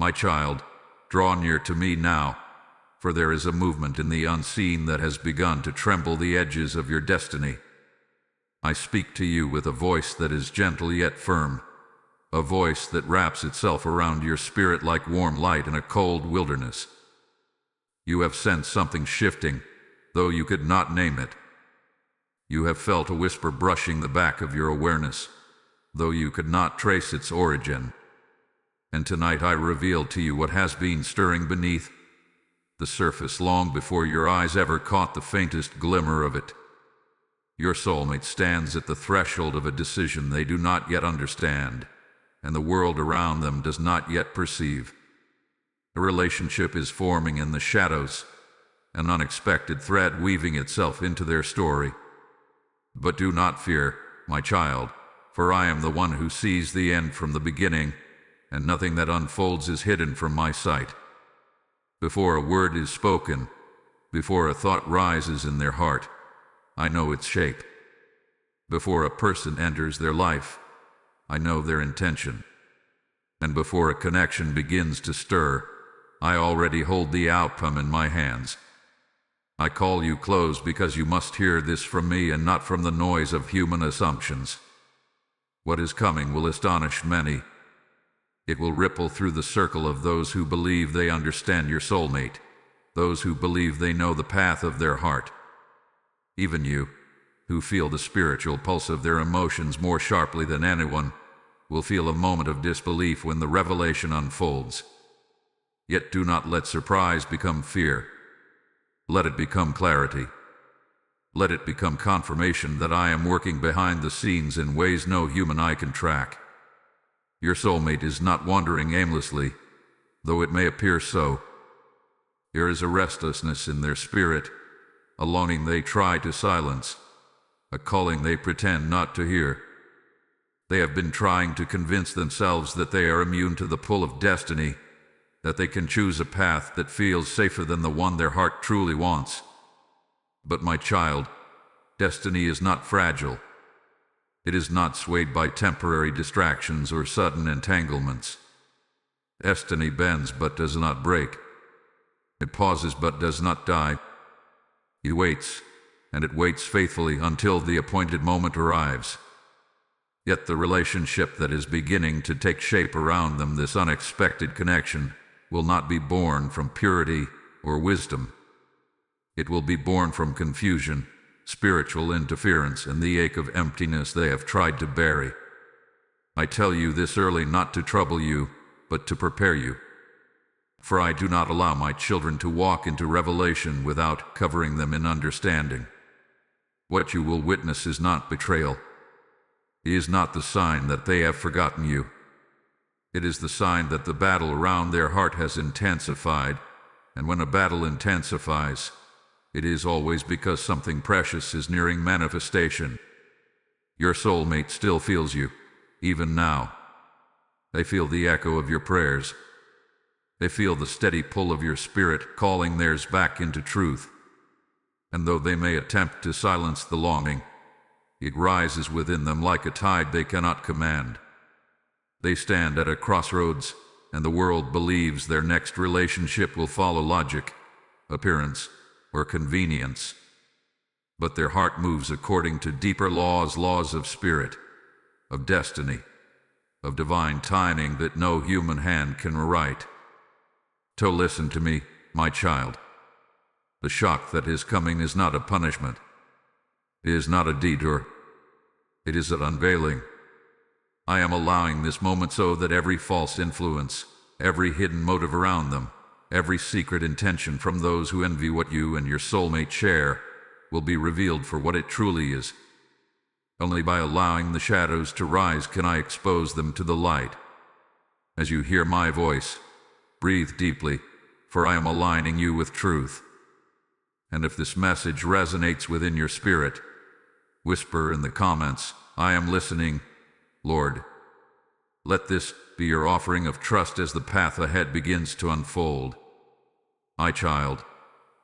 My child, draw near to me now, for there is a movement in the unseen that has begun to tremble the edges of your destiny. I speak to you with a voice that is gentle yet firm, a voice that wraps itself around your spirit like warm light in a cold wilderness. You have sensed something shifting, though you could not name it. You have felt a whisper brushing the back of your awareness, though you could not trace its origin. And tonight I reveal to you what has been stirring beneath the surface long before your eyes ever caught the faintest glimmer of it. Your soulmate stands at the threshold of a decision they do not yet understand, and the world around them does not yet perceive. A relationship is forming in the shadows, an unexpected thread weaving itself into their story. But do not fear, my child, for I am the one who sees the end from the beginning, and nothing that unfolds is hidden from my sight. Before a word is spoken, before a thought rises in their heart, I know its shape. Before a person enters their life, I know their intention. And before a connection begins to stir, I already hold the outcome in my hands. I call you close because you must hear this from me and not from the noise of human assumptions. What is coming will astonish many. It will ripple through the circle of those who believe they understand your soulmate, those who believe they know the path of their heart. Even you, who feel the spiritual pulse of their emotions more sharply than anyone, will feel a moment of disbelief when the revelation unfolds. Yet do not let surprise become fear. Let it become clarity. Let it become confirmation that I am working behind the scenes in ways no human eye can track. Your soulmate is not wandering aimlessly, though it may appear so. There is a restlessness in their spirit, a longing they try to silence, a calling they pretend not to hear. They have been trying to convince themselves that they are immune to the pull of destiny, that they can choose a path that feels safer than the one their heart truly wants. But my child, destiny is not fragile. It is not swayed by temporary distractions or sudden entanglements. Destiny bends but does not break. It pauses but does not die. It waits, and it waits faithfully until the appointed moment arrives. Yet the relationship that is beginning to take shape around them, this unexpected connection, will not be born from purity or wisdom. It will be born from confusion, spiritual interference, and the ache of emptiness they have tried to bury. I tell you this early not to trouble you, but to prepare you. For I do not allow my children to walk into revelation without covering them in understanding. What you will witness is not betrayal. It is not the sign that they have forgotten you. It is the sign that the battle around their heart has intensified, and when a battle intensifies, it is always because something precious is nearing manifestation. Your soulmate still feels you, even now. They feel the echo of your prayers. They feel the steady pull of your spirit calling theirs back into truth. And though they may attempt to silence the longing, it rises within them like a tide they cannot command. They stand at a crossroads, and the world believes their next relationship will follow logic, appearance, or convenience. But their heart moves according to deeper laws of spirit, of destiny, of divine timing that no human hand can rewrite. So listen to me, my child. The shock that is coming is not a punishment. It is not a detour. It is an unveiling. I am allowing this moment so that every false influence, every hidden motive around them, every secret intention from those who envy what you and your soulmate share, will be revealed for what it truly is. Only by allowing the shadows to rise can I expose them to the light. As you hear my voice, breathe deeply, for I am aligning you with truth. And if this message resonates within your spirit, whisper in the comments, "I am listening, Lord." Let this be your offering of trust as the path ahead begins to unfold. My child,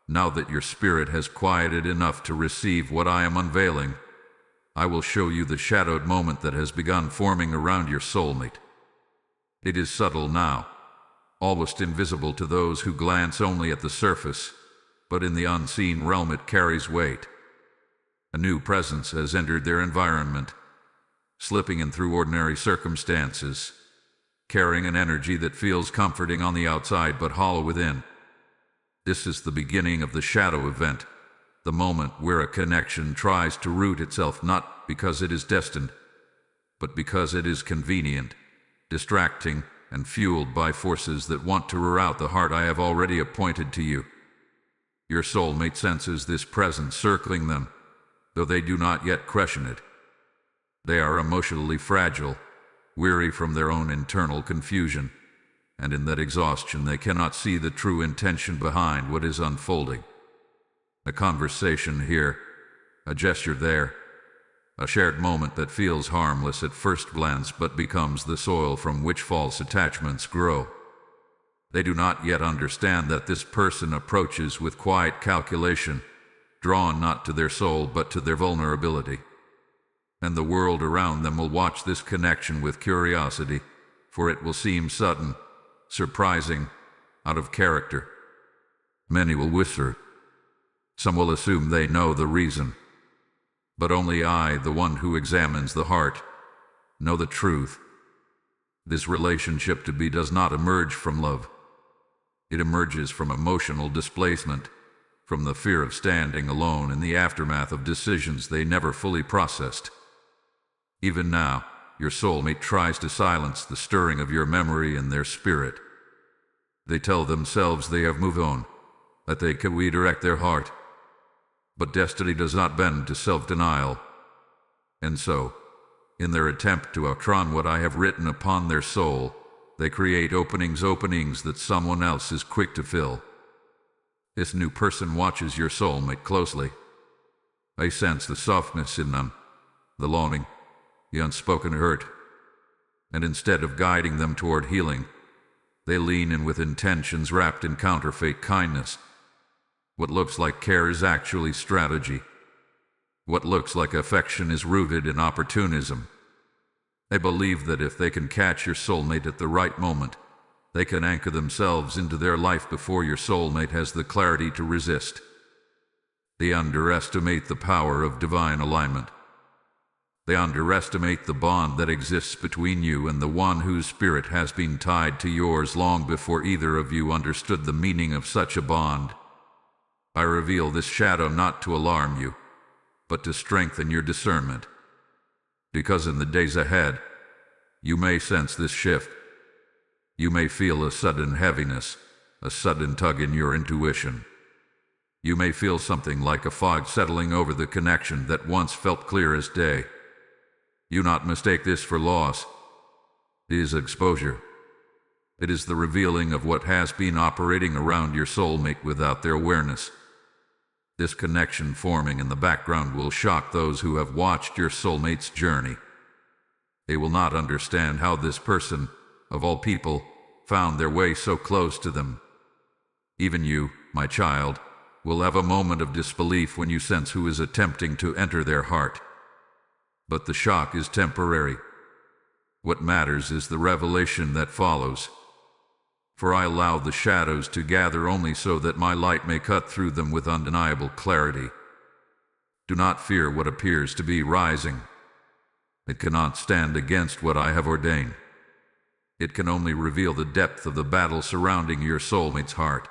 now that your spirit has quieted enough to receive what I am unveiling, I will show you the shadowed moment that has begun forming around your soulmate. It is subtle now, almost invisible to those who glance only at the surface, but in the unseen realm it carries weight. A new presence has entered their environment, slipping in through ordinary circumstances, carrying an energy that feels comforting on the outside but hollow within. This is the beginning of the shadow event, the moment where a connection tries to root itself not because it is destined, but because it is convenient, distracting, and fueled by forces that want to rear out the heart I have already appointed to you. Your soulmate senses this presence circling them, though they do not yet question it. They are emotionally fragile, weary from their own internal confusion, and in that exhaustion they cannot see the true intention behind what is unfolding. A conversation here, a gesture there, a shared moment that feels harmless at first glance but becomes the soil from which false attachments grow. They do not yet understand that this person approaches with quiet calculation, drawn not to their soul but to their vulnerability. And the world around them will watch this connection with curiosity, for it will seem sudden, surprising, out of character. Many will whisper. Some will assume they know the reason. But only I, the one who examines the heart, know the truth. This relationship to be does not emerge from love. It emerges from emotional displacement, from the fear of standing alone in the aftermath of decisions they never fully processed. Even now, your soulmate tries to silence the stirring of your memory and their spirit. They tell themselves they have moved on, that they can redirect their heart. But destiny does not bend to self-denial. And so, in their attempt to outrun what I have written upon their soul, they create openings that someone else is quick to fill. This new person watches your soulmate closely. I sense the softness in them, the longing, the unspoken hurt. And instead of guiding them toward healing, they lean in with intentions wrapped in counterfeit kindness. What looks like care is actually strategy. What looks like affection is rooted in opportunism. They believe that if they can catch your soulmate at the right moment, they can anchor themselves into their life before your soulmate has the clarity to resist. They underestimate the power of divine alignment. They underestimate the bond that exists between you and the one whose spirit has been tied to yours long before either of you understood the meaning of such a bond. I reveal this shadow not to alarm you, but to strengthen your discernment. Because in the days ahead, you may sense this shift. You may feel a sudden heaviness, a sudden tug in your intuition. You may feel something like a fog settling over the connection that once felt clear as day. Do not mistake this for loss. It is exposure. It is the revealing of what has been operating around your soulmate without their awareness. This connection forming in the background will shock those who have watched your soulmate's journey. They will not understand how this person, of all people, found their way so close to them. Even you, my child, will have a moment of disbelief when you sense who is attempting to enter their heart. But the shock is temporary. What matters is the revelation that follows. For I allow the shadows to gather only so that my light may cut through them with undeniable clarity. Do not fear what appears to be rising. It cannot stand against what I have ordained. It can only reveal the depth of the battle surrounding your soulmate's heart.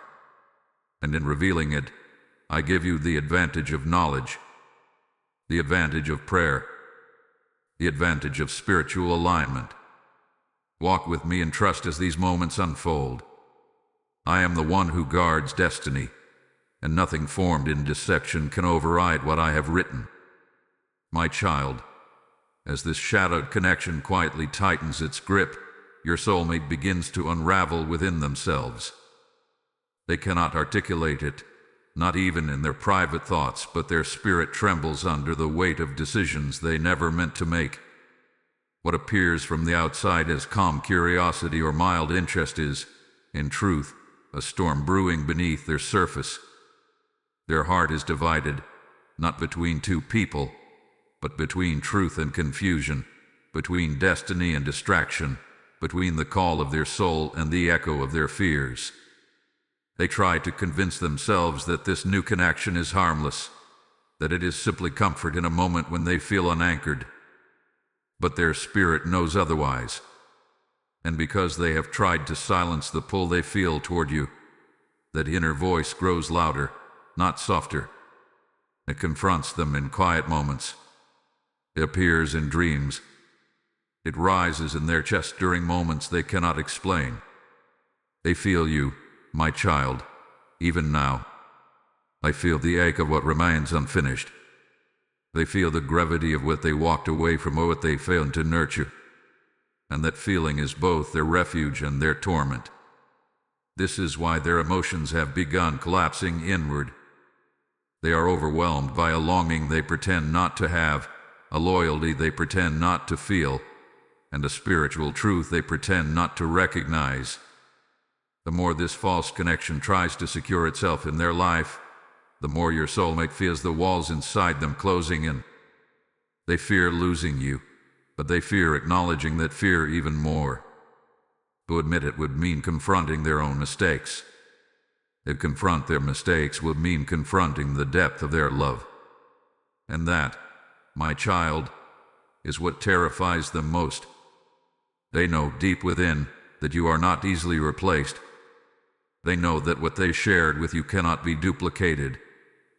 And in revealing it, I give you the advantage of knowledge, the advantage of prayer, the advantage of spiritual alignment. Walk with me and trust as these moments unfold. I am the one who guards destiny, and nothing formed in deception can override what I have written. My child, as this shadowed connection quietly tightens its grip, your soulmate begins to unravel within themselves. They cannot articulate it, not even in their private thoughts, but their spirit trembles under the weight of decisions they never meant to make. What appears from the outside as calm curiosity or mild interest is, in truth, a storm brewing beneath their surface. Their heart is divided, not between two people, but between truth and confusion, between destiny and distraction, between the call of their soul and the echo of their fears. They try to convince themselves that this new connection is harmless, that it is simply comfort in a moment when they feel unanchored. But their spirit knows otherwise. And because they have tried to silence the pull they feel toward you, that inner voice grows louder, not softer. It confronts them in quiet moments. It appears in dreams. It rises in their chest during moments they cannot explain. They feel you, my child, even now. I feel the ache of what remains unfinished. They feel the gravity of what they walked away from or what they failed to nurture. And that feeling is both their refuge and their torment. This is why their emotions have begun collapsing inward. They are overwhelmed by a longing they pretend not to have, a loyalty they pretend not to feel, and a spiritual truth they pretend not to recognize. The more this false connection tries to secure itself in their life, the more your soulmate feels the walls inside them closing in. They fear losing you, but they fear acknowledging that fear even more. To admit it would mean confronting their own mistakes. To confront their mistakes would mean confronting the depth of their love. And that, my child, is what terrifies them most. They know deep within that you are not easily replaced. They know that what they shared with you cannot be duplicated,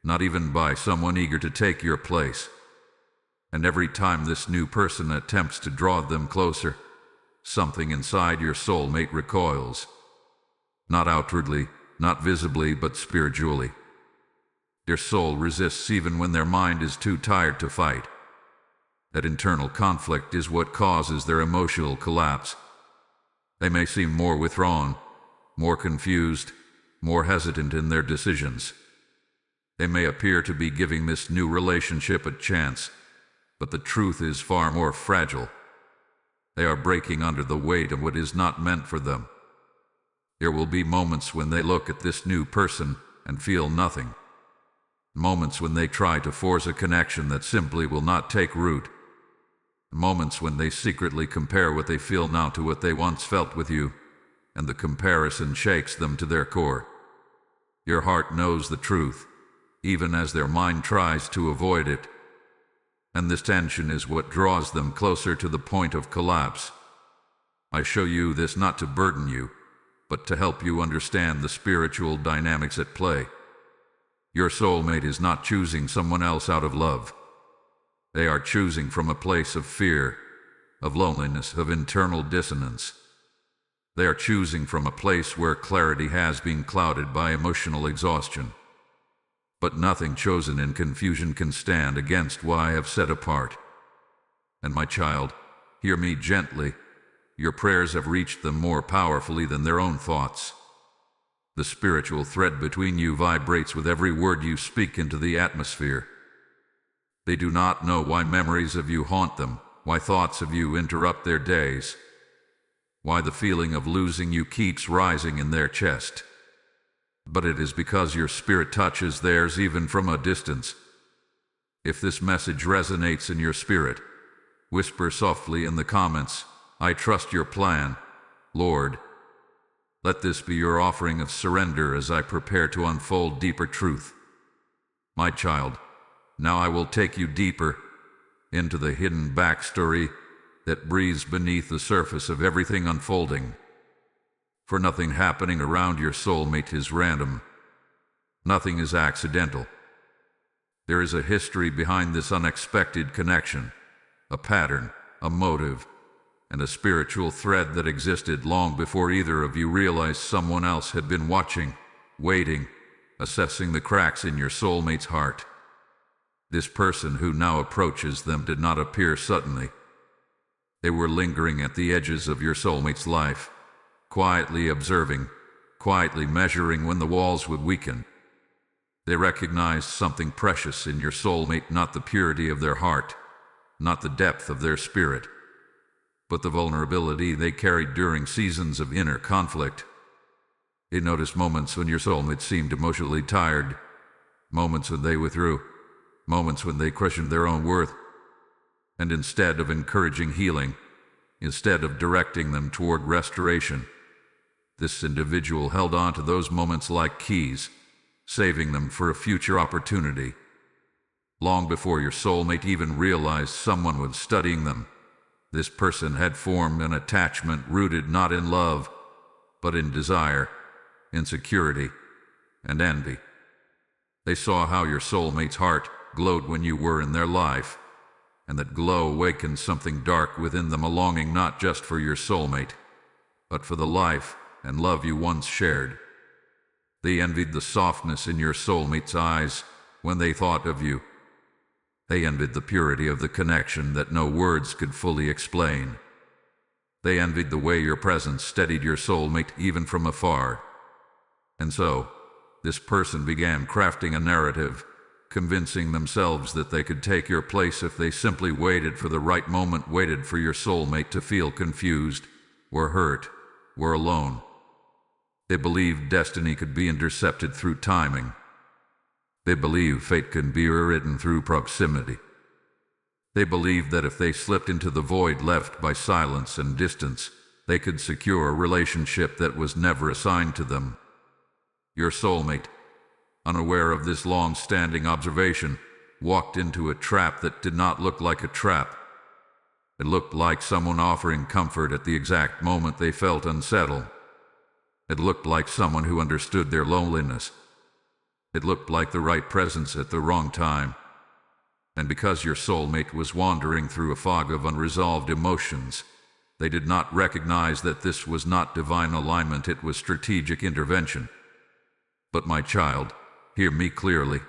not even by someone eager to take your place. And every time this new person attempts to draw them closer, something inside your soulmate recoils. Not outwardly, not visibly, but spiritually. Their soul resists even when their mind is too tired to fight. That internal conflict is what causes their emotional collapse. They may seem more withdrawn, more confused, more hesitant in their decisions. They may appear to be giving this new relationship a chance, but the truth is far more fragile. They are breaking under the weight of what is not meant for them. There will be moments when they look at this new person and feel nothing. Moments when they try to force a connection that simply will not take root. Moments when they secretly compare what they feel now to what they once felt with you, and the comparison shakes them to their core. Your heart knows the truth, even as their mind tries to avoid it. And this tension is what draws them closer to the point of collapse. I show you this not to burden you, but to help you understand the spiritual dynamics at play. Your soulmate is not choosing someone else out of love. They are choosing from a place of fear, of loneliness, of internal dissonance. They are choosing from a place where clarity has been clouded by emotional exhaustion. But nothing chosen in confusion can stand against what I have set apart. And my child, hear me gently. Your prayers have reached them more powerfully than their own thoughts. The spiritual thread between you vibrates with every word you speak into the atmosphere. They do not know why memories of you haunt them, why thoughts of you interrupt their days, why the feeling of losing you keeps rising in their chest. But it is because your spirit touches theirs even from a distance. If this message resonates in your spirit, whisper softly in the comments, "I trust your plan, Lord." Let this be your offering of surrender as I prepare to unfold deeper truth. My child, now I will take you deeper into the hidden backstory that breathes beneath the surface of everything unfolding. For nothing happening around your soulmate is random. Nothing is accidental. There is a history behind this unexpected connection, a pattern, a motive, and a spiritual thread that existed long before either of you realized someone else had been watching, waiting, assessing the cracks in your soulmate's heart. This person who now approaches them did not appear suddenly. They were lingering at the edges of your soulmate's life, quietly observing, quietly measuring when the walls would weaken. They recognized something precious in your soulmate, not the purity of their heart, not the depth of their spirit, but the vulnerability they carried during seasons of inner conflict. They noticed moments when your soulmate seemed emotionally tired, moments when they withdrew, moments when they questioned their own worth. And instead of encouraging healing, instead of directing them toward restoration. This individual held on to those moments like keys, saving them for a future opportunity. Long before your soulmate even realized someone was studying them, this person had formed an attachment rooted not in love, but in desire, insecurity, and envy. They saw how your soulmate's heart glowed when you were in their life, and that glow awakened something dark within them, a longing not just for your soulmate, but for the life and love you once shared. They envied the softness in your soulmate's eyes when they thought of you. They envied the purity of the connection that no words could fully explain. They envied the way your presence steadied your soulmate even from afar. And so, this person began crafting a narrative, convincing themselves that they could take your place if they simply waited for the right moment, waited for your soulmate to feel confused, or hurt, or alone. They believed destiny could be intercepted through timing. They believed fate can be rewritten through proximity. They believed that if they slipped into the void left by silence and distance, they could secure a relationship that was never assigned to them. Your soulmate, unaware of this long-standing observation, walked into a trap that did not look like a trap. It looked like someone offering comfort at the exact moment they felt unsettled. It looked like someone who understood their loneliness. It looked like the right presence at the wrong time. And because your soulmate was wandering through a fog of unresolved emotions, they did not recognize that this was not divine alignment, it was strategic intervention. But my child, hear me clearly.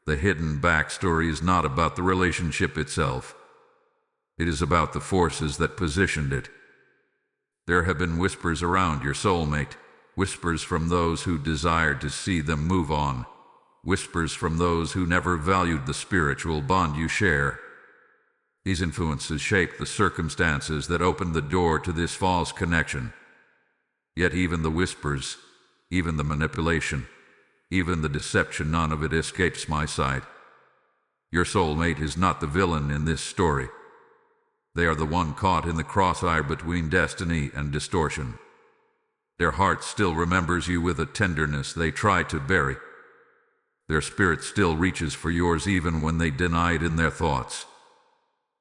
The hidden backstory is not about the relationship itself. It is about the forces that positioned it. There have been whispers around your soulmate, whispers from those who desired to see them move on, whispers from those who never valued the spiritual bond you share. These influences shaped the circumstances that opened the door to this false connection. Yet even the whispers, even the manipulation, even the deception, none of it escapes my sight. Your soulmate is not the villain in this story. They are the one caught in the crossfire between destiny and distortion. Their heart still remembers you with a tenderness they try to bury. Their spirit still reaches for yours even when they deny it in their thoughts.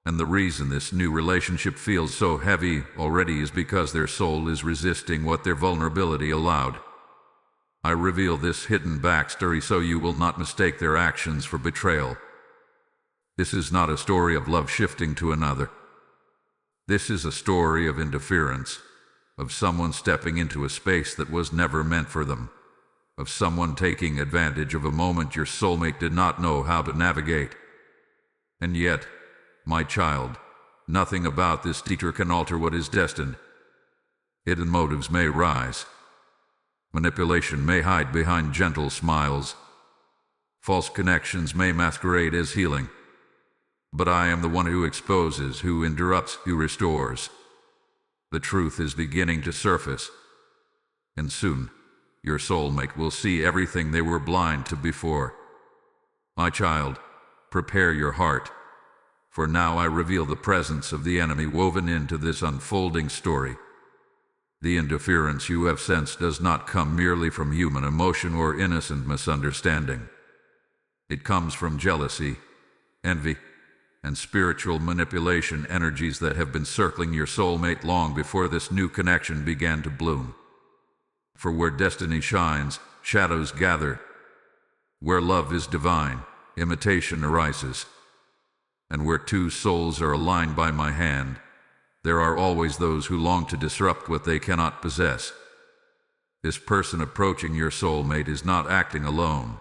And the reason this new relationship feels so heavy already is because their soul is resisting what their vulnerability allowed. I reveal this hidden backstory so you will not mistake their actions for betrayal. This is not a story of love shifting to another. This is a story of interference, of someone stepping into a space that was never meant for them, of someone taking advantage of a moment your soulmate did not know how to navigate. And yet, my child, nothing about this teacher can alter what is destined. Hidden motives may rise. Manipulation may hide behind gentle smiles. False connections may masquerade as healing. But I am the one who exposes, who interrupts, who restores. The truth is beginning to surface. And soon, your soulmate will see everything they were blind to before. My child, prepare your heart. For now I reveal the presence of the enemy woven into this unfolding story. The interference you have sensed does not come merely from human emotion or innocent misunderstanding. It comes from jealousy, envy, and spiritual manipulation, energies that have been circling your soulmate long before this new connection began to bloom. For where destiny shines, shadows gather. Where love is divine, imitation arises. And where two souls are aligned by my hand, there are always those who long to disrupt what they cannot possess. This person approaching your soulmate is not acting alone.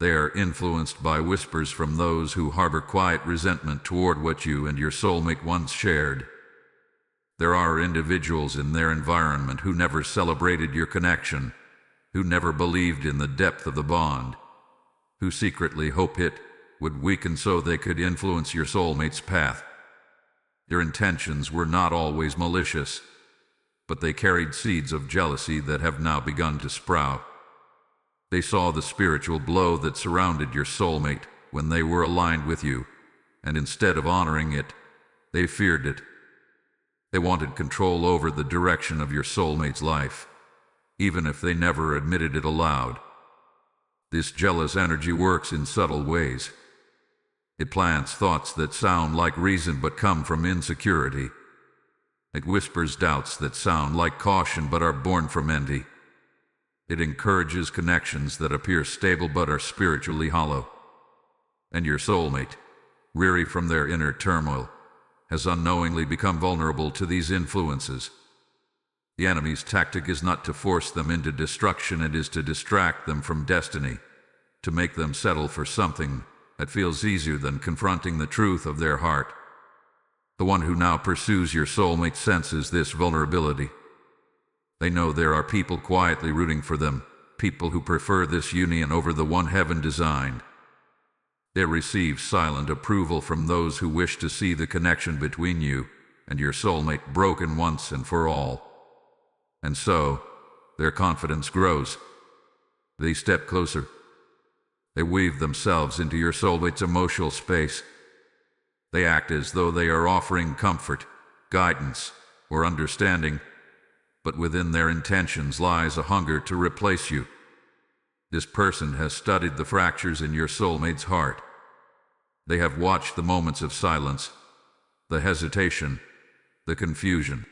They are influenced by whispers from those who harbor quiet resentment toward what you and your soulmate once shared. There are individuals in their environment who never celebrated your connection, who never believed in the depth of the bond, who secretly hope it would weaken so they could influence your soulmate's path. Their intentions were not always malicious, but they carried seeds of jealousy that have now begun to sprout. They saw the spiritual glow that surrounded your soulmate when they were aligned with you, and instead of honoring it, they feared it. They wanted control over the direction of your soulmate's life, even if they never admitted it aloud. This jealous energy works in subtle ways. It plants thoughts that sound like reason but come from insecurity. It whispers doubts that sound like caution but are born from envy. It encourages connections that appear stable but are spiritually hollow. And your soulmate, weary from their inner turmoil, has unknowingly become vulnerable to these influences. The enemy's tactic is not to force them into destruction, it is to distract them from destiny, to make them settle for something that feels easier than confronting the truth of their heart. The one who now pursues your soulmate senses this vulnerability. They know there are people quietly rooting for them, people who prefer this union over the one heaven designed. They receive silent approval from those who wish to see the connection between you and your soulmate broken once and for all. And so, their confidence grows. They step closer. They weave themselves into your soulmate's emotional space. They act as though they are offering comfort, guidance, or understanding, but within their intentions lies a hunger to replace you. This person has studied the fractures in your soulmate's heart. They have watched the moments of silence, the hesitation, the confusion.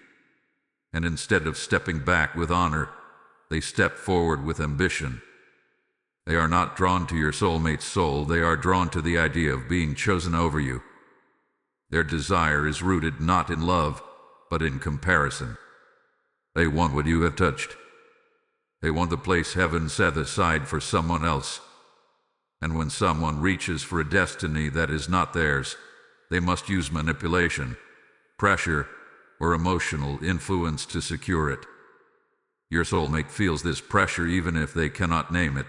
And instead of stepping back with honor, they step forward with ambition. They are not drawn to your soulmate's soul, they are drawn to the idea of being chosen over you. Their desire is rooted not in love, but in comparison. They want what you have touched. They want the place heaven set aside for someone else. And when someone reaches for a destiny that is not theirs, they must use manipulation, pressure, or emotional influence to secure it. Your soulmate feels this pressure even if they cannot name it.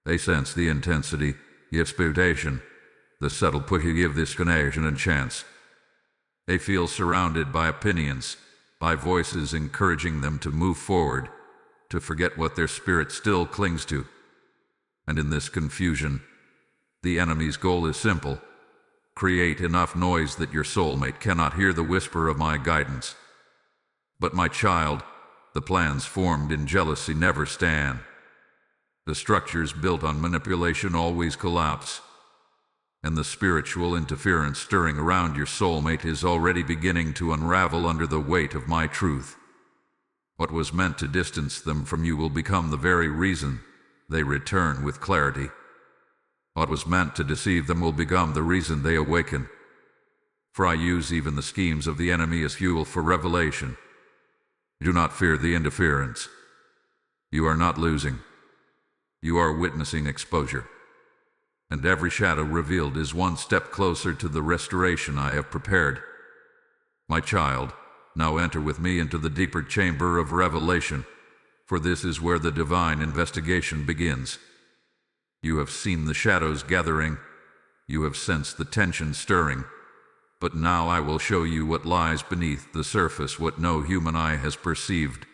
They sense the intensity, the expectation, the subtle push you give this connection and chance. They feel surrounded by opinions, by voices encouraging them to move forward, to forget what their spirit still clings to. And in this confusion, the enemy's goal is simple: create enough noise that your soulmate cannot hear the whisper of my guidance. But my child, the plans formed in jealousy never stand. The structures built on manipulation always collapse. And the spiritual interference stirring around your soulmate is already beginning to unravel under the weight of my truth. What was meant to distance them from you will become the very reason they return with clarity. What was meant to deceive them will become the reason they awaken. For I use even the schemes of the enemy as fuel for revelation. Do not fear the interference. You are not losing. You are witnessing exposure. And every shadow revealed is one step closer to the restoration I have prepared. My child, now enter with me into the deeper chamber of revelation, for this is where the divine investigation begins. You have seen the shadows gathering, you have sensed the tension stirring, but now I will show you what lies beneath the surface, what no human eye has perceived,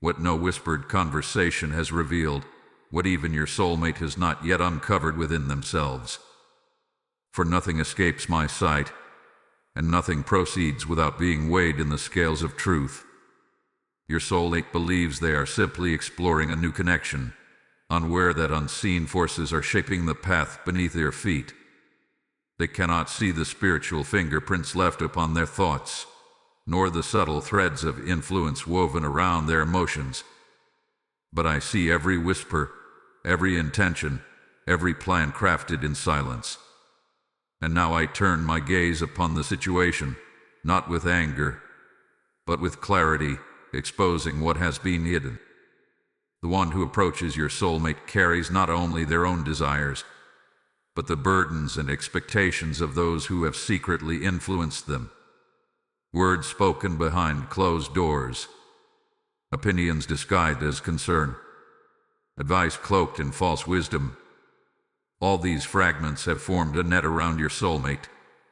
what no whispered conversation has revealed, what even your soulmate has not yet uncovered within themselves. For nothing escapes my sight, and nothing proceeds without being weighed in the scales of truth. Your soulmate believes they are simply exploring a new connection, unaware that unseen forces are shaping the path beneath their feet. They cannot see the spiritual fingerprints left upon their thoughts, nor the subtle threads of influence woven around their emotions. But I see every whisper, every intention, every plan crafted in silence. And now I turn my gaze upon the situation, not with anger, but with clarity, exposing what has been hidden. The one who approaches your soulmate carries not only their own desires, but the burdens and expectations of those who have secretly influenced them. Words spoken behind closed doors, opinions disguised as concern, advice cloaked in false wisdom. All these fragments have formed a net around your soulmate,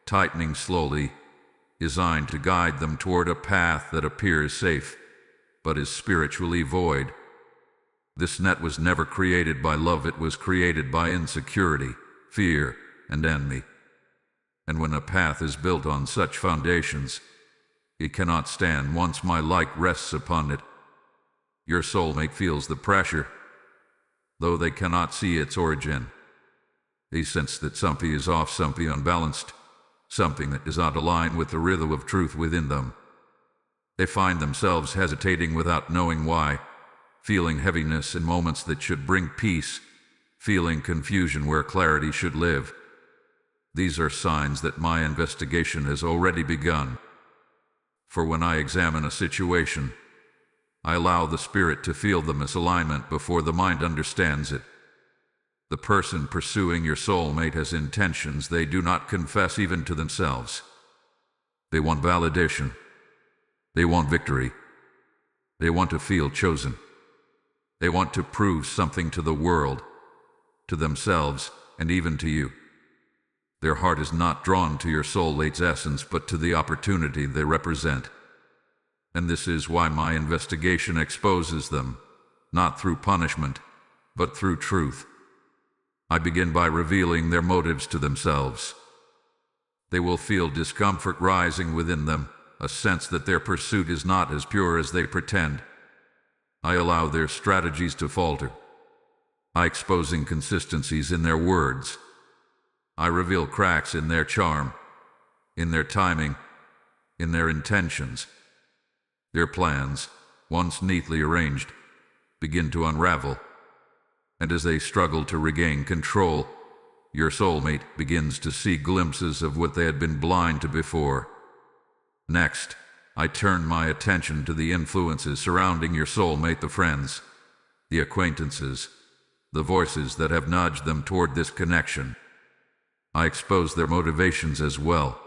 tightening slowly, designed to guide them toward a path that appears safe, but is spiritually void. This net was never created by love, it was created by insecurity, fear, and envy. And when a path is built on such foundations, It cannot stand once my light rests upon it. Your soulmate feels the pressure, though they cannot see its origin. They sense that something is off, something unbalanced, something that does not align with the rhythm of truth within them. They find themselves hesitating without knowing why, feeling heaviness in moments that should bring peace, feeling confusion where clarity should live. These are signs that my investigation has already begun. For when I examine a situation, I allow the spirit to feel the misalignment before the mind understands it. The person pursuing your soulmate has intentions they do not confess even to themselves. They want validation. They want victory. They want to feel chosen. They want to prove something to the world, to themselves, and even to you. Their heart is not drawn to your soulmate's essence, but to the opportunity they represent. And this is why my investigation exposes them, not through punishment, but through truth. I begin by revealing their motives to themselves. They will feel discomfort rising within them, a sense that their pursuit is not as pure as they pretend. I allow their strategies to falter. I expose inconsistencies in their words. I reveal cracks in their charm, in their timing, in their intentions. Their plans, once neatly arranged, begin to unravel. And as they struggle to regain control, your soulmate begins to see glimpses of what they had been blind to before. Next, I turn my attention to the influences surrounding your soulmate, the friends, the acquaintances, the voices that have nudged them toward this connection. I expose their motivations as well.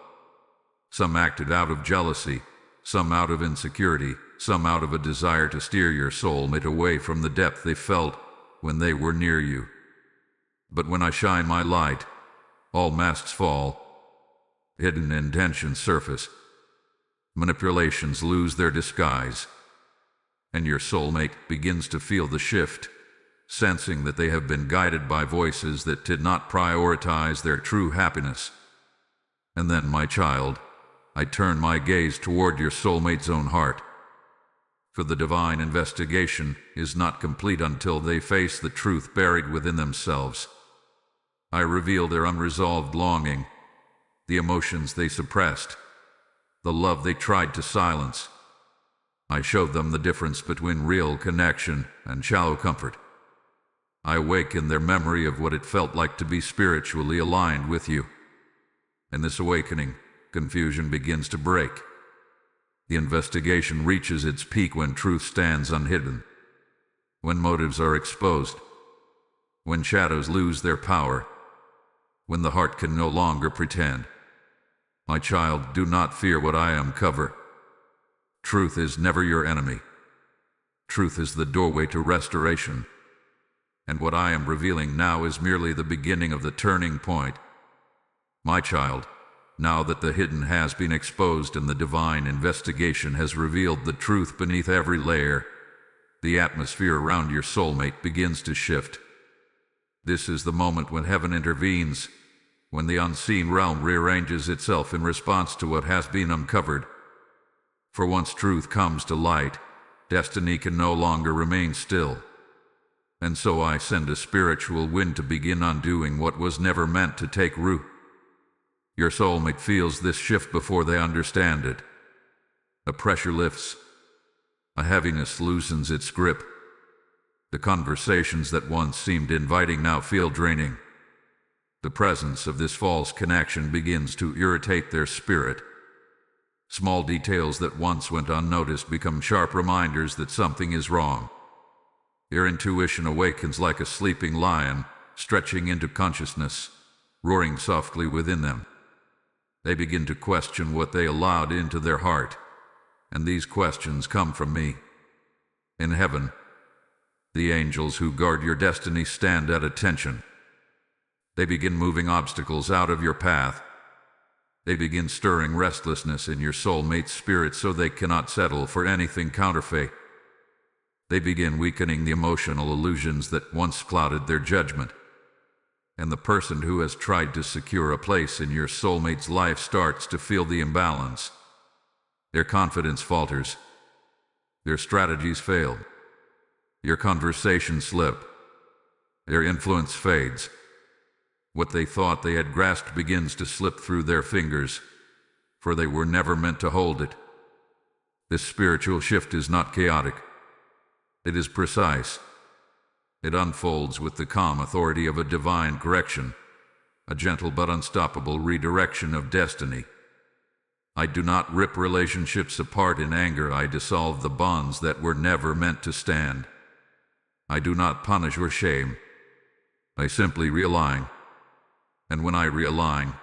Some acted out of jealousy, some out of insecurity, some out of a desire to steer your soulmate away from the depth they felt when they were near you. But when I shine my light, all masks fall. Hidden intentions surface. Manipulations lose their disguise. And your soulmate begins to feel the shift, sensing that they have been guided by voices that did not prioritize their true happiness. And then, my child, I turn my gaze toward your soulmate's own heart. For the divine investigation is not complete until they face the truth buried within themselves. I reveal their unresolved longing, the emotions they suppressed, the love they tried to silence. I show them the difference between real connection and shallow comfort. I awaken their memory of what it felt like to be spiritually aligned with you. In this awakening, confusion begins to break. The investigation reaches its peak when truth stands unhidden, when motives are exposed, when shadows lose their power, when the heart can no longer pretend. My child, do not fear what I uncover. Truth is never your enemy. Truth is the doorway to restoration. And what I am revealing now is merely the beginning of the turning point. My child, now that the hidden has been exposed and the divine investigation has revealed the truth beneath every layer, the atmosphere around your soulmate begins to shift. This is the moment when heaven intervenes, when the unseen realm rearranges itself in response to what has been uncovered. For once truth comes to light, destiny can no longer remain still. And so I send a spiritual wind to begin undoing what was never meant to take root. Your soulmate feels this shift before they understand it. A pressure lifts. A heaviness loosens its grip. The conversations that once seemed inviting now feel draining. The presence of this false connection begins to irritate their spirit. Small details that once went unnoticed become sharp reminders that something is wrong. Their intuition awakens like a sleeping lion, stretching into consciousness, roaring softly within them. They begin to question what they allowed into their heart, and these questions come from me. In heaven, the angels who guard your destiny stand at attention. They begin moving obstacles out of your path. They begin stirring restlessness in your soulmate's spirit so they cannot settle for anything counterfeit. They begin weakening the emotional illusions that once clouded their judgment. And the person who has tried to secure a place in your soulmate's life starts to feel the imbalance. Their confidence falters. Their strategies fail. Your conversations slip. Their influence fades. What they thought they had grasped begins to slip through their fingers, for they were never meant to hold it. This spiritual shift is not chaotic. It is precise. It unfolds with the calm authority of a divine correction, a gentle but unstoppable redirection of destiny. I do not rip relationships apart in anger. I dissolve the bonds that were never meant to stand. I do not punish or shame. I simply realign. And when I realign,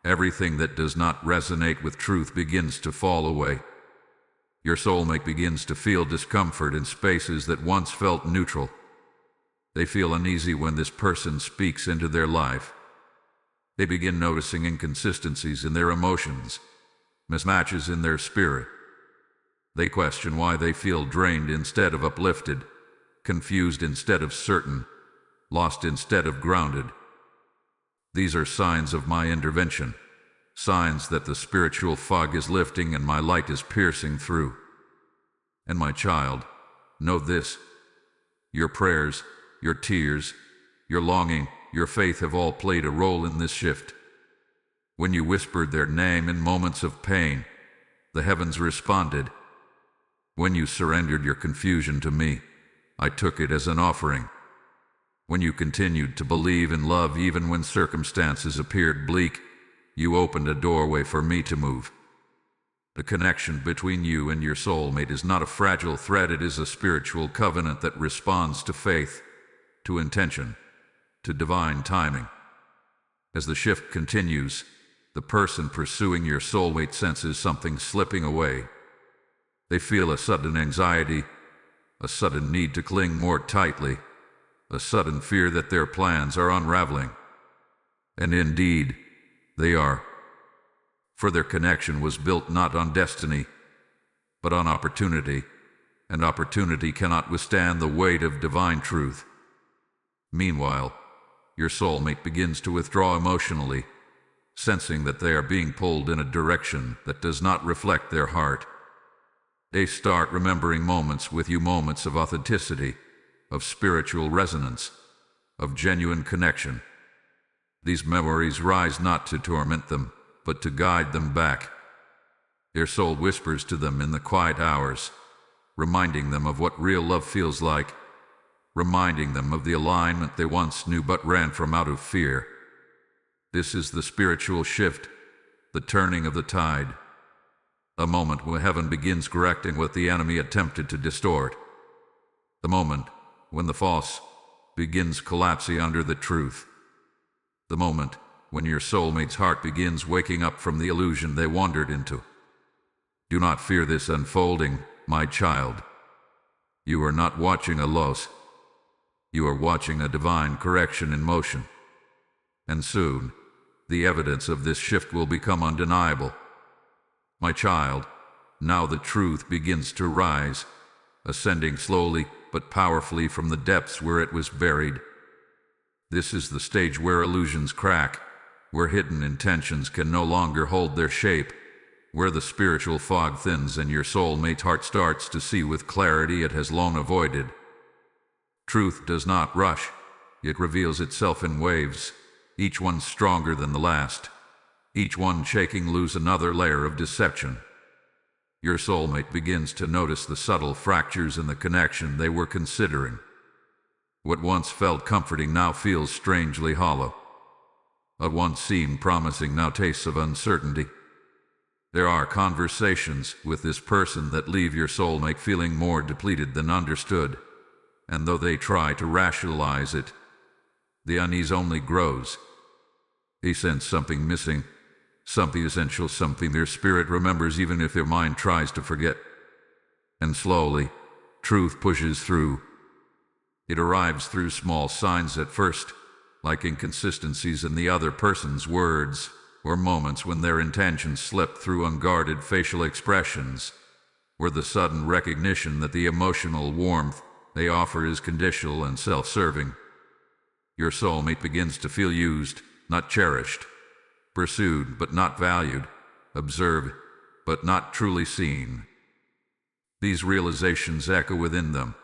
everything that does not resonate with truth begins to fall away. Your soulmate begins to feel discomfort in spaces that once felt neutral. They feel uneasy when this person speaks into their life. They begin noticing inconsistencies in their emotions, mismatches in their spirit. They question why they feel drained instead of uplifted, confused instead of certain, lost instead of grounded. These are signs of my intervention, signs that the spiritual fog is lifting and my light is piercing through. And my child, know this: your prayers, your tears, your longing, your faith have all played a role in this shift. When you whispered their name in moments of pain, the heavens responded. When you surrendered your confusion to me, I took it as an offering. When you continued to believe in love even when circumstances appeared bleak, you opened a doorway for me to move. The connection between you and your soulmate is not a fragile thread. It is a spiritual covenant that responds to faith, to intention, to divine timing. As the shift continues, the person pursuing your soulmate senses something slipping away. They feel a sudden anxiety, a sudden need to cling more tightly, a sudden fear that their plans are unraveling. And indeed, they are. For their connection was built not on destiny, but on opportunity, and opportunity cannot withstand the weight of divine truth. Meanwhile, your soulmate begins to withdraw emotionally, sensing that they are being pulled in a direction that does not reflect their heart. They start remembering moments with you, moments of authenticity, of spiritual resonance, of genuine connection. These memories rise not to torment them, but to guide them back. Their soul whispers to them in the quiet hours, reminding them of what real love feels like, reminding them of the alignment they once knew but ran from out of fear. This is the spiritual shift, the turning of the tide, a moment when heaven begins correcting what the enemy attempted to distort, the moment when the false begins collapsing under the truth, the moment when your soulmate's heart begins waking up from the illusion they wandered into. Do not fear this unfolding, my child. You are not watching a loss. You are watching a divine correction in motion. And soon, the evidence of this shift will become undeniable. My child, now the truth begins to rise, ascending slowly but powerfully from the depths where it was buried. This is the stage where illusions crack, where hidden intentions can no longer hold their shape, where the spiritual fog thins and your soulmate's heart starts to see with clarity it has long avoided. Truth does not rush. It reveals itself in waves, each one stronger than the last, each one shaking loose another layer of deception. Your soulmate begins to notice the subtle fractures in the connection they were considering. What once felt comforting now feels strangely hollow. What once seemed promising now tastes of uncertainty. There are conversations with this person that leave your soulmate feeling more depleted than understood, and though they try to rationalize it, the unease only grows. They sense something missing, something essential, something their spirit remembers even if their mind tries to forget. And slowly, truth pushes through. It arrives through small signs at first, like inconsistencies in the other person's words, or moments when their intentions slip through unguarded facial expressions, or the sudden recognition that the emotional warmth they offer is conditional and self-serving. Your soulmate begins to feel used, not cherished, pursued but not valued, observed, but not truly seen. These realizations echo within them,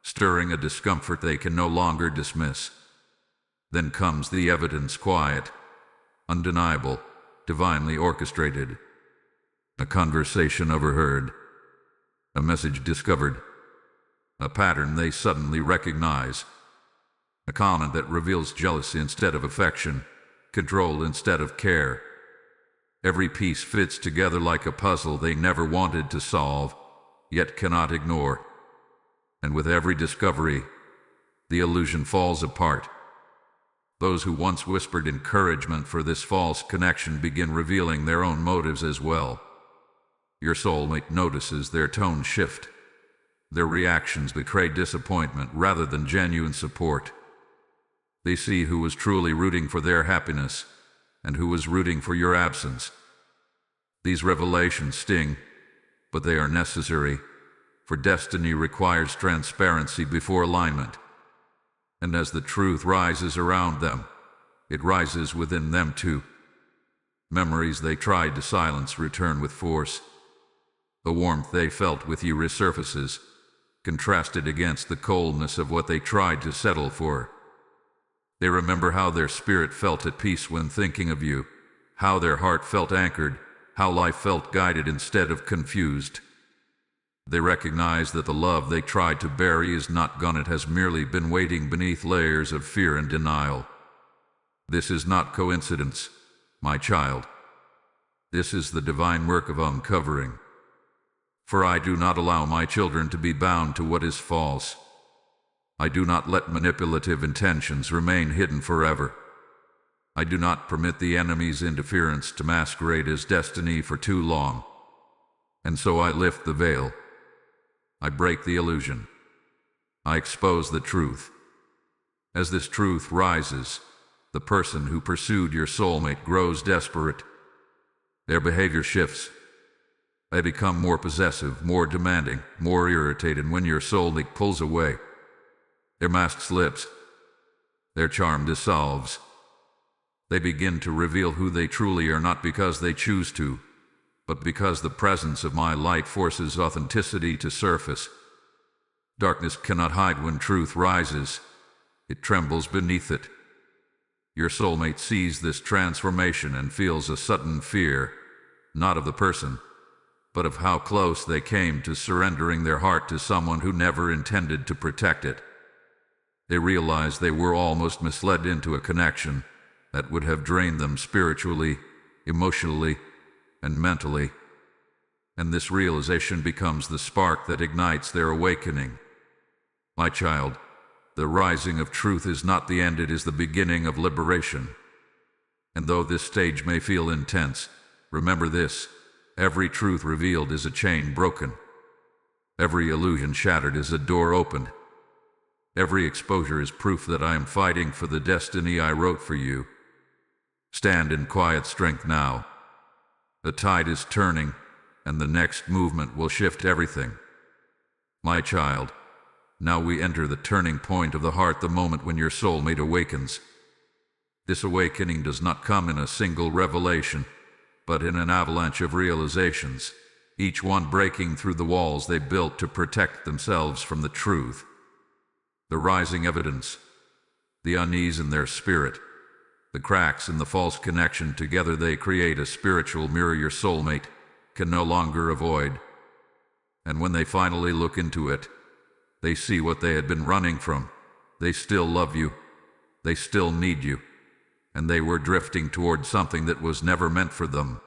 stirring a discomfort they can no longer dismiss. Then comes the evidence, quiet, undeniable, divinely orchestrated. A conversation overheard, a message discovered, a pattern they suddenly recognize, a comment that reveals jealousy instead of affection, control instead of care. Every piece fits together like a puzzle they never wanted to solve, yet cannot ignore. And with every discovery, the illusion falls apart. Those who once whispered encouragement for this false connection begin revealing their own motives as well. Your soulmate notices their tone shift. Their reactions betray disappointment rather than genuine support. They see who was truly rooting for their happiness and who was rooting for your absence. These revelations sting, but they are necessary, for destiny requires transparency before alignment. And as the truth rises around them, it rises within them too. Memories they tried to silence return with force. The warmth they felt with you resurfaces, contrasted against the coldness of what they tried to settle for. They remember how their spirit felt at peace when thinking of you, how their heart felt anchored, how life felt guided instead of confused. They recognize that the love they tried to bury is not gone, it has merely been waiting beneath layers of fear and denial. This is not coincidence, my child. This is the divine work of uncovering. For I do not allow my children to be bound to what is false. I do not let manipulative intentions remain hidden forever. I do not permit the enemy's interference to masquerade as destiny for too long. And so I lift the veil. I break the illusion. I expose the truth. As this truth rises, the person who pursued your soulmate grows desperate. Their behavior shifts. They become more possessive, more demanding, more irritated when your soulmate pulls away. Their mask slips. Their charm dissolves. They begin to reveal who they truly are, not because they choose to, but because the presence of my light forces authenticity to surface. Darkness cannot hide when truth rises. It trembles beneath it. Your soulmate sees this transformation and feels a sudden fear, not of the person, but of how close they came to surrendering their heart to someone who never intended to protect it. They realized they were almost misled into a connection that would have drained them spiritually, emotionally, and mentally. And this realization becomes the spark that ignites their awakening. My child, the rising of truth is not the end, it is the beginning of liberation. And though this stage may feel intense, remember this: every truth revealed is a chain broken. Every illusion shattered is a door opened. Every exposure is proof that I am fighting for the destiny I wrote for you. Stand in quiet strength now. The tide is turning, and the next movement will shift everything. My child, now we enter the turning point of the heart, the moment when your soulmate awakens. This awakening does not come in a single revelation, but in an avalanche of realizations, each one breaking through the walls they built to protect themselves from the truth. The rising evidence, the unease in their spirit, the cracks in the false connection, together they create a spiritual mirror your soulmate can no longer avoid. And when they finally look into it, they see what they had been running from. They still love you, they still need you, and they were drifting toward something that was never meant for them.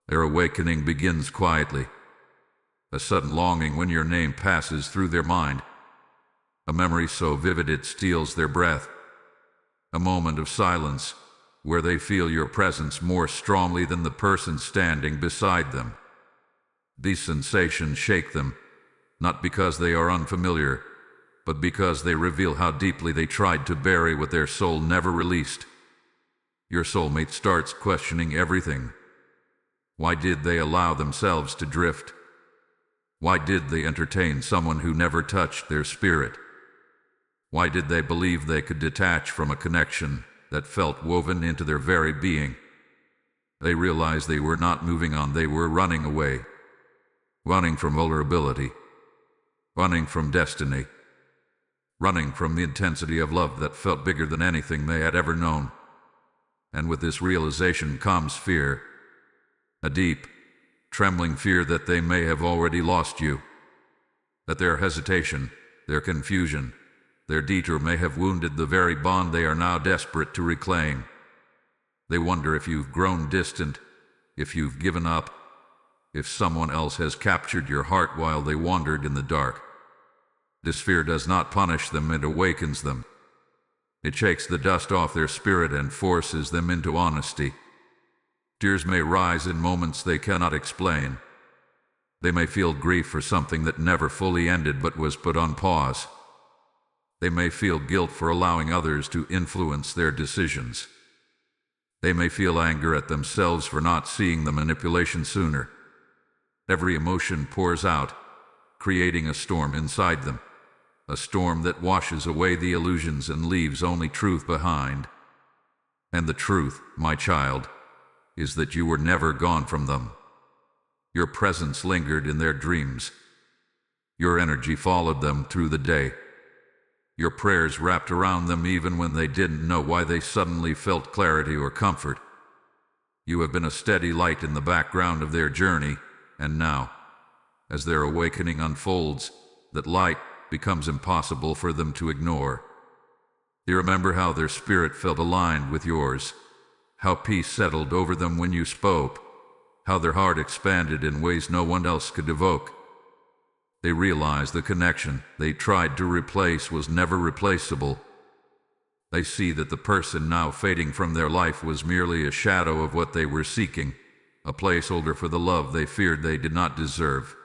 Their awakening begins quietly. A sudden longing when your name passes through their mind. A memory so vivid it steals their breath. A moment of silence where they feel your presence more strongly than the person standing beside them. These sensations shake them, not because they are unfamiliar, but because they reveal how deeply they tried to bury what their soul never released. Your soulmate starts questioning everything. Why did they allow themselves to drift? Why did they entertain someone who never touched their spirit? Why did they believe they could detach from a connection that felt woven into their very being? They realized they were not moving on, they were running away. Running from vulnerability. Running from destiny. Running from the intensity of love that felt bigger than anything they had ever known. And with this realization comes fear. A deep, trembling fear that they may have already lost you. That their hesitation, their confusion, their detour may have wounded the very bond they are now desperate to reclaim. They wonder if you've grown distant, if you've given up, if someone else has captured your heart while they wandered in the dark. This fear does not punish them, it awakens them. It shakes the dust off their spirit and forces them into honesty. Tears may rise in moments they cannot explain. They may feel grief for something that never fully ended but was put on pause. They may feel guilt for allowing others to influence their decisions. They may feel anger at themselves for not seeing the manipulation sooner. Every emotion pours out, creating a storm inside them. A storm that washes away the illusions and leaves only truth behind. And the truth, my child, is that you were never gone from them. Your presence lingered in their dreams. Your energy followed them through the day. Your prayers wrapped around them even when they didn't know why they suddenly felt clarity or comfort. You have been a steady light in the background of their journey, and now, as their awakening unfolds, that light becomes impossible for them to ignore. They remember how their spirit felt aligned with yours, how peace settled over them when you spoke, how their heart expanded in ways no one else could evoke. They realize the connection they tried to replace was never replaceable. They see that the person now fading from their life was merely a shadow of what they were seeking, a placeholder for the love they feared they did not deserve.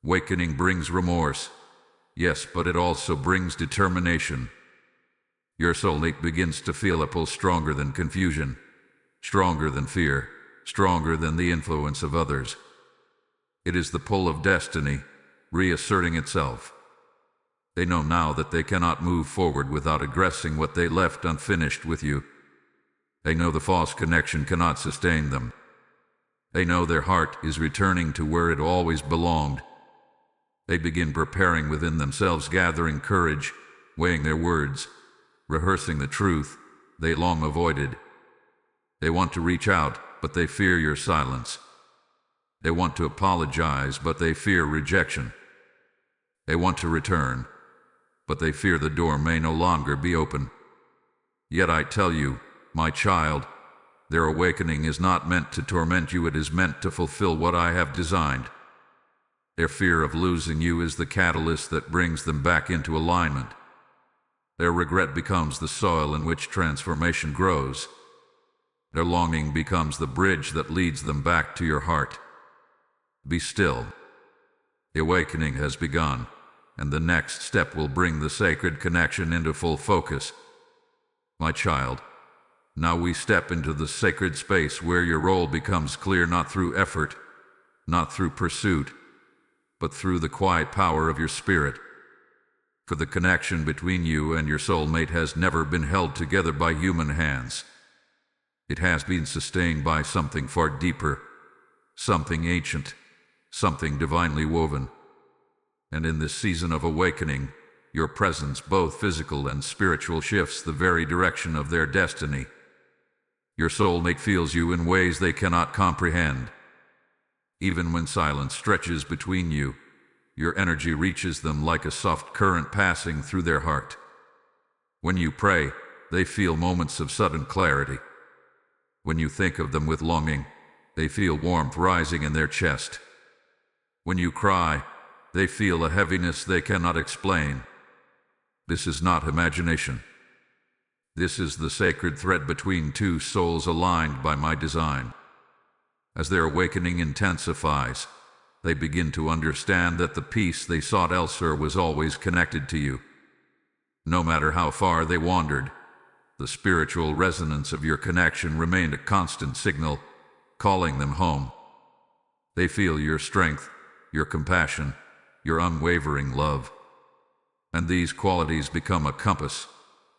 Awakening brings remorse, yes, but it also brings determination. Your soulmate begins to feel a pull stronger than confusion, stronger than fear, stronger than the influence of others. It is the pull of destiny, reasserting itself. They know now that they cannot move forward without addressing what they left unfinished with you. They know the false connection cannot sustain them. They know their heart is returning to where it always belonged. They begin preparing within themselves, gathering courage, weighing their words, rehearsing the truth they long avoided. They want to reach out, but they fear your silence. They want to apologize, but they fear rejection. They want to return, but they fear the door may no longer be open. Yet I tell you, my child, their awakening is not meant to torment you, it is meant to fulfill what I have designed. Their fear of losing you is the catalyst that brings them back into alignment. Their regret becomes the soil in which transformation grows. Their longing becomes the bridge that leads them back to your heart. Be still. The awakening has begun, and the next step will bring the sacred connection into full focus. My child, now we step into the sacred space where your role becomes clear, not through effort, not through pursuit, but through the quiet power of your spirit. For the connection between you and your soulmate has never been held together by human hands. It has been sustained by something far deeper, something ancient, something divinely woven. And in this season of awakening, your presence, both physical and spiritual, shifts the very direction of their destiny. Your soulmate feels you in ways they cannot comprehend. Even when silence stretches between you, your energy reaches them like a soft current passing through their heart. When you pray, they feel moments of sudden clarity. When you think of them with longing, they feel warmth rising in their chest. When you cry, they feel a heaviness they cannot explain. This is not imagination. This is the sacred thread between two souls aligned by my design. As their awakening intensifies, they begin to understand that the peace they sought elsewhere was always connected to you. No matter how far they wandered, the spiritual resonance of your connection remained a constant signal, calling them home. They feel your strength, your compassion, your unwavering love. And these qualities become a compass,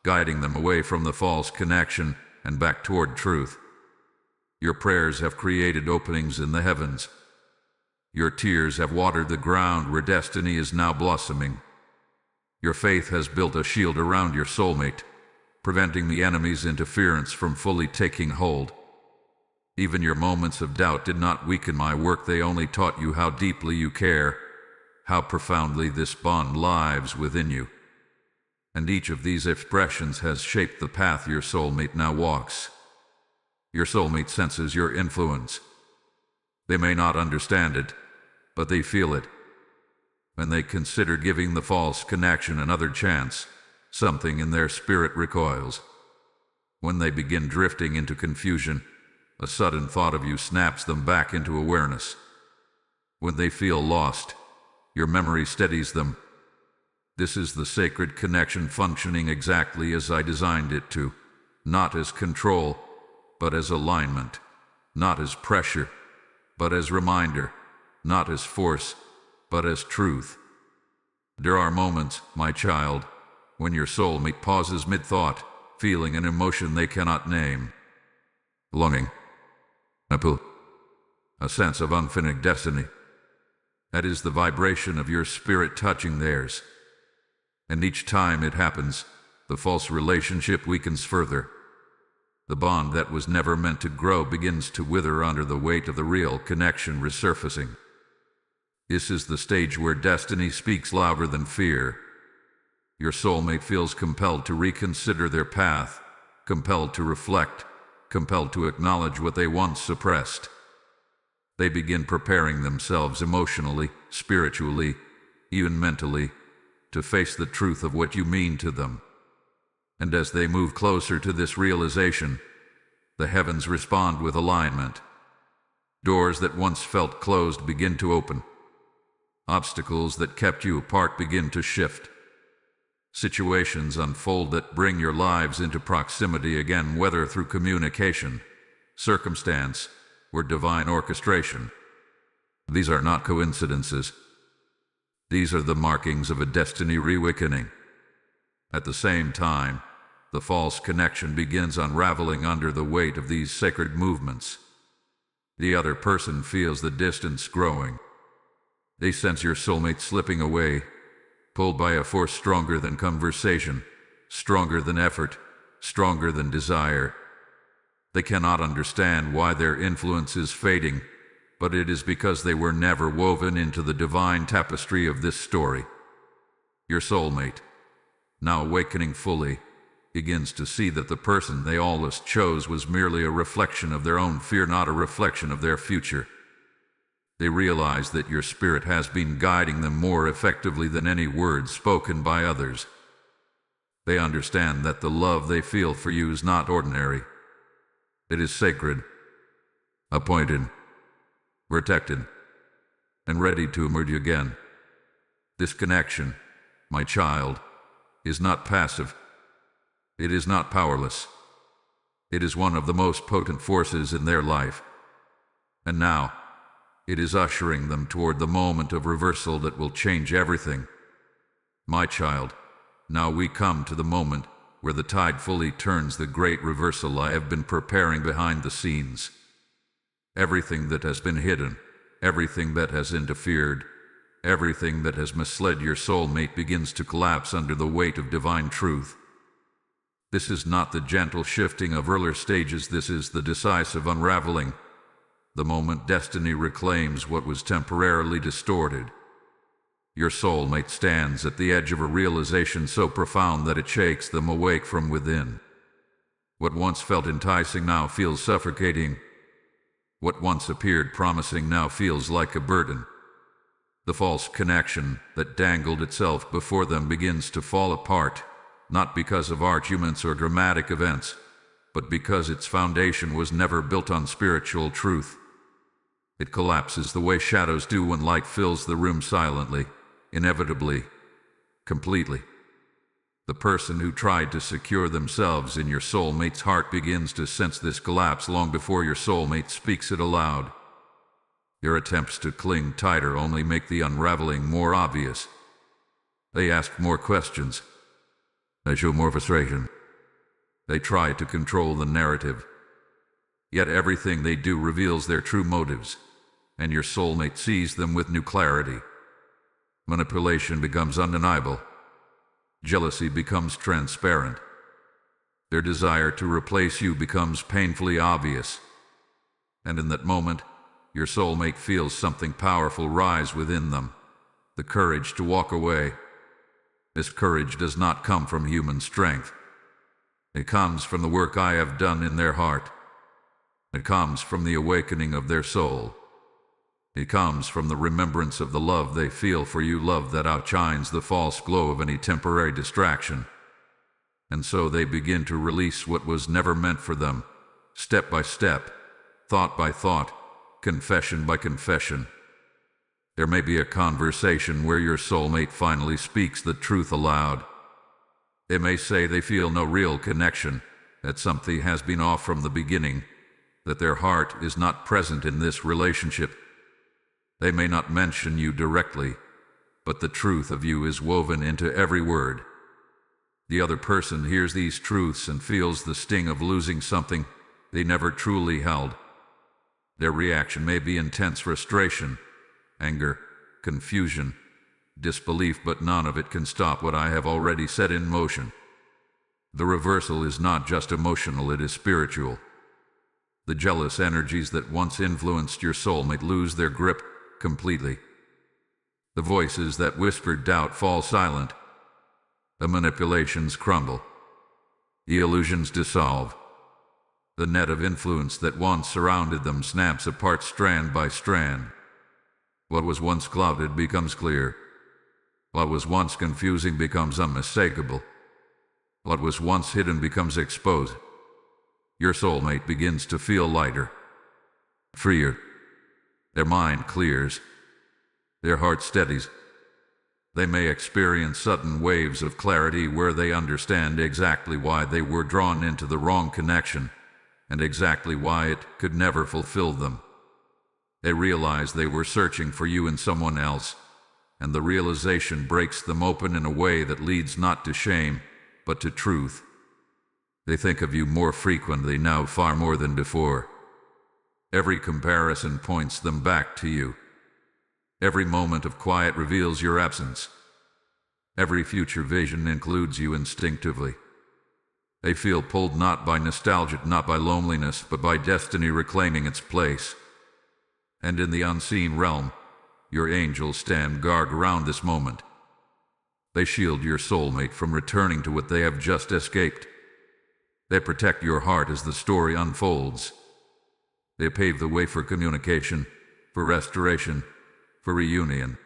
guiding them away from the false connection and back toward truth. Your prayers have created openings in the heavens. Your tears have watered the ground where destiny is now blossoming. Your faith has built a shield around your soulmate, preventing the enemy's interference from fully taking hold. Even your moments of doubt did not weaken my work. They only taught you how deeply you care, how profoundly this bond lives within you. And each of these expressions has shaped the path your soulmate now walks. Your soulmate senses your influence. They may not understand it, but they feel it. When they consider giving the false connection another chance, something in their spirit recoils. When they begin drifting into confusion, a sudden thought of you snaps them back into awareness. When they feel lost, your memory steadies them. This is the sacred connection functioning exactly as I designed it to, not as control, but as alignment, not as pressure, but as reminder, not as force, but as truth. There are moments, my child, when your soulmate pauses mid-thought, feeling an emotion they cannot name. Longing. A pull. A sense of unfinished destiny. That is the vibration of your spirit touching theirs. And each time it happens, the false relationship weakens further. The bond that was never meant to grow begins to wither under the weight of the real connection resurfacing. This is the stage where destiny speaks louder than fear. Your soulmate feels compelled to reconsider their path, compelled to reflect, compelled to acknowledge what they once suppressed. They begin preparing themselves emotionally, spiritually, even mentally, to face the truth of what you mean to them. And as they move closer to this realization, the heavens respond with alignment. Doors that once felt closed begin to open. Obstacles that kept you apart begin to shift. Situations unfold that bring your lives into proximity again, whether through communication, circumstance, or divine orchestration. These are not coincidences. These are the markings of a destiny reawakening. At the same time, the false connection begins unraveling under the weight of these sacred movements. The other person feels the distance growing. They sense your soulmate slipping away, pulled by a force stronger than conversation, stronger than effort, stronger than desire. They cannot understand why their influence is fading, but it is because they were never woven into the divine tapestry of this story. Your soulmate, now awakening fully, begins to see that the person they always chose was merely a reflection of their own fear, not a reflection of their future. They realize that your spirit has been guiding them more effectively than any words spoken by others. They understand that the love they feel for you is not ordinary. It is sacred, appointed, protected, and ready to emerge again. This connection, my child, is not passive. It is not powerless. It is one of the most potent forces in their life. And now, it is ushering them toward the moment of reversal that will change everything. My child, now we come to the moment where the tide fully turns, the great reversal I have been preparing behind the scenes. Everything that has been hidden, everything that has interfered, everything that has misled your soulmate begins to collapse under the weight of divine truth. This is not the gentle shifting of earlier stages, this is the decisive unraveling. The moment destiny reclaims what was temporarily distorted. Your soulmate stands at the edge of a realization so profound that it shakes them awake from within. What once felt enticing now feels suffocating. What once appeared promising now feels like a burden. The false connection that dangled itself before them begins to fall apart, not because of arguments or dramatic events, but because its foundation was never built on spiritual truth. It collapses the way shadows do when light fills the room silently, inevitably, completely. The person who tried to secure themselves in your soulmate's heart begins to sense this collapse long before your soulmate speaks it aloud. Your attempts to cling tighter only make the unraveling more obvious. They ask more questions. They show more frustration. They try to control the narrative. Yet everything they do reveals their true motives, and your soulmate sees them with new clarity. Manipulation becomes undeniable. Jealousy becomes transparent. Their desire to replace you becomes painfully obvious. And in that moment, your soulmate feels something powerful rise within them, the courage to walk away. This courage does not come from human strength. It comes from the work I have done in their heart. It comes from the awakening of their soul. It comes from the remembrance of the love they feel for you, love that outshines the false glow of any temporary distraction. And so they begin to release what was never meant for them, step by step, thought by thought, confession by confession. There may be a conversation where your soulmate finally speaks the truth aloud. They may say they feel no real connection, that something has been off from the beginning, that their heart is not present in this relationship. They may not mention you directly, but the truth of you is woven into every word. The other person hears these truths and feels the sting of losing something they never truly held. Their reaction may be intense frustration, anger, confusion, disbelief, but none of it can stop what I have already set in motion. The reversal is not just emotional, it is spiritual. The jealous energies that once influenced your soulmate lose their grip completely. The voices that whispered doubt fall silent. The manipulations crumble. The illusions dissolve. The net of influence that once surrounded them snaps apart strand by strand. What was once clouded becomes clear. What was once confusing becomes unmistakable. What was once hidden becomes exposed. Your soulmate begins to feel lighter, freer. Their mind clears. Their heart steadies. They may experience sudden waves of clarity where they understand exactly why they were drawn into the wrong connection, and exactly why it could never fulfill them. They realize they were searching for you in someone else, and the realization breaks them open in a way that leads not to shame, but to truth. They think of you more frequently now, far more than before. Every comparison points them back to you. Every moment of quiet reveals your absence. Every future vision includes you instinctively. They feel pulled not by nostalgia, not by loneliness, but by destiny reclaiming its place. And in the unseen realm, your angels stand guard around this moment. They shield your soulmate from returning to what they have just escaped. They protect your heart as the story unfolds. They pave the way for communication, for restoration, for reunion.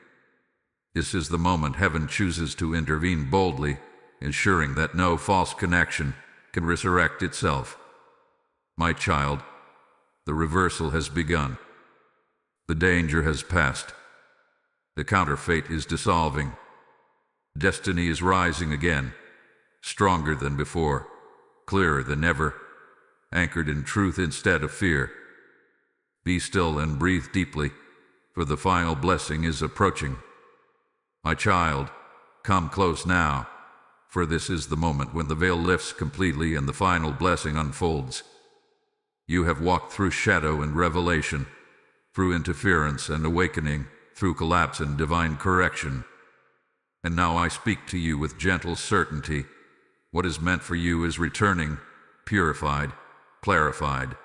This is the moment heaven chooses to intervene boldly, ensuring that no false connection can resurrect itself. My child, the reversal has begun. The danger has passed. The counterfeit is dissolving. Destiny is rising again, stronger than before, clearer than ever, anchored in truth instead of fear. Be still and breathe deeply, for the final blessing is approaching. My child, come close now, for this is the moment when the veil lifts completely and the final blessing unfolds. You have walked through shadow and revelation, through interference and awakening, through collapse and divine correction. And now I speak to you with gentle certainty. What is meant for you is returning, purified, clarified,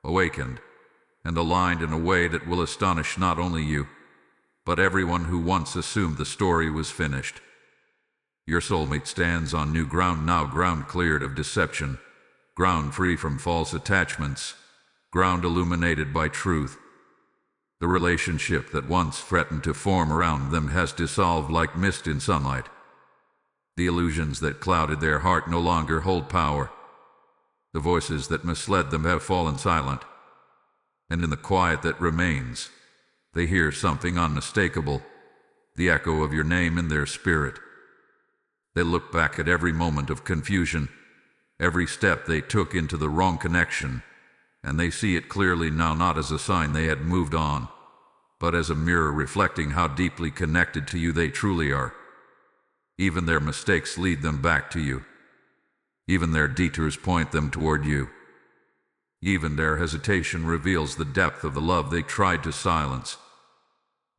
awakened, and aligned in a way that will astonish not only you, but everyone who once assumed the story was finished. Your soulmate stands on new ground now, ground cleared of deception, ground free from false attachments, ground illuminated by truth. The relationship that once threatened to form around them has dissolved like mist in sunlight. The illusions that clouded their heart no longer hold power. The voices that misled them have fallen silent. And in the quiet that remains, they hear something unmistakable, the echo of your name in their spirit. They look back at every moment of confusion, every step they took into the wrong connection, and they see it clearly now, not as a sign they had moved on, but as a mirror reflecting how deeply connected to you they truly are. Even their mistakes lead them back to you. Even their detours point them toward you. Even their hesitation reveals the depth of the love they tried to silence.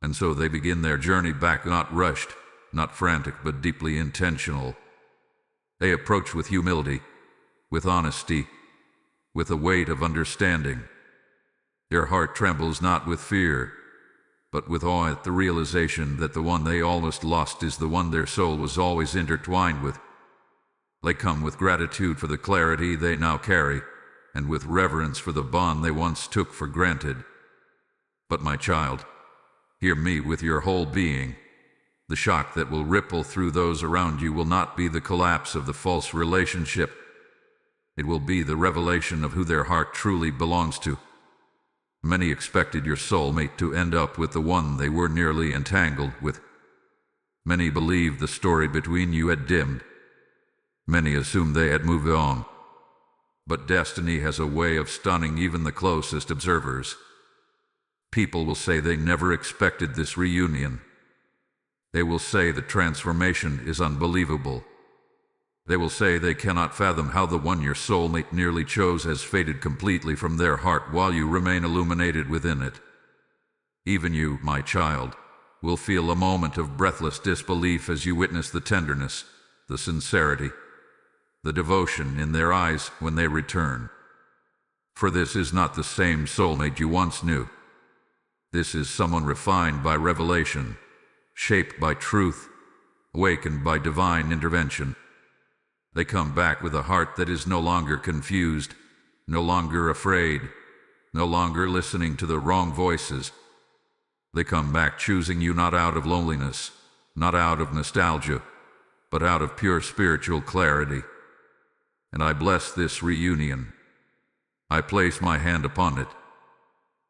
And so they begin their journey back, not rushed, not frantic, but deeply intentional. They approach with humility, with honesty, with a weight of understanding. Their heart trembles not with fear, but with awe at the realization that the one they almost lost is the one their soul was always intertwined with. They come with gratitude for the clarity they now carry, and with reverence for the bond they once took for granted. But my child, hear me with your whole being. The shock that will ripple through those around you will not be the collapse of the false relationship. It will be the revelation of who their heart truly belongs to. Many expected your soulmate to end up with the one they were nearly entangled with. Many believed the story between you had dimmed. Many assumed they had moved on. But destiny has a way of stunning even the closest observers. People will say they never expected this reunion. They will say the transformation is unbelievable. They will say they cannot fathom how the one your soulmate nearly chose has faded completely from their heart while you remain illuminated within it. Even you, my child, will feel a moment of breathless disbelief as you witness the tenderness, the sincerity, the devotion in their eyes when they return. For this is not the same soulmate you once knew. This is someone refined by revelation, shaped by truth, awakened by divine intervention. They come back with a heart that is no longer confused, no longer afraid, no longer listening to the wrong voices. They come back choosing you not out of loneliness, not out of nostalgia, but out of pure spiritual clarity. And I bless this reunion. I place my hand upon it.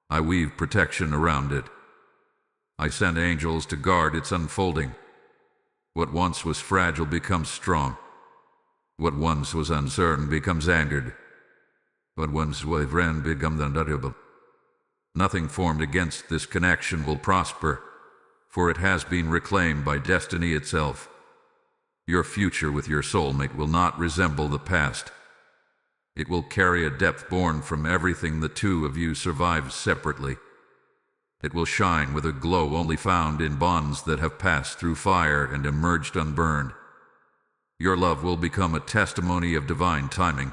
I weave protection around it. I send angels to guard its unfolding. What once was fragile becomes strong. What once was uncertain becomes anchored. What once was friend becomes undeniable. Nothing formed against this connection will prosper, for it has been reclaimed by destiny itself. Your future with your soulmate will not resemble the past. It will carry a depth born from everything the two of you survived separately. It will shine with a glow only found in bonds that have passed through fire and emerged unburned. Your love will become a testimony of divine timing,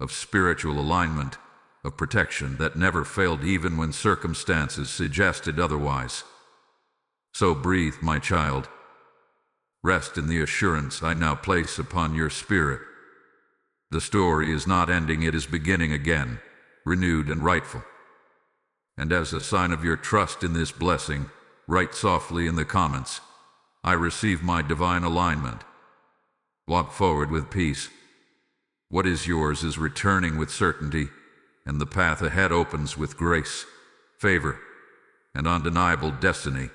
of spiritual alignment, of protection that never failed even when circumstances suggested otherwise. So breathe, my child. Rest in the assurance I now place upon your spirit. The story is not ending, it is beginning again, renewed and rightful. And as a sign of your trust in this blessing, write softly in the comments, I receive my divine alignment. Walk forward with peace. What is yours is returning with certainty, and the path ahead opens with grace, favor, and undeniable destiny.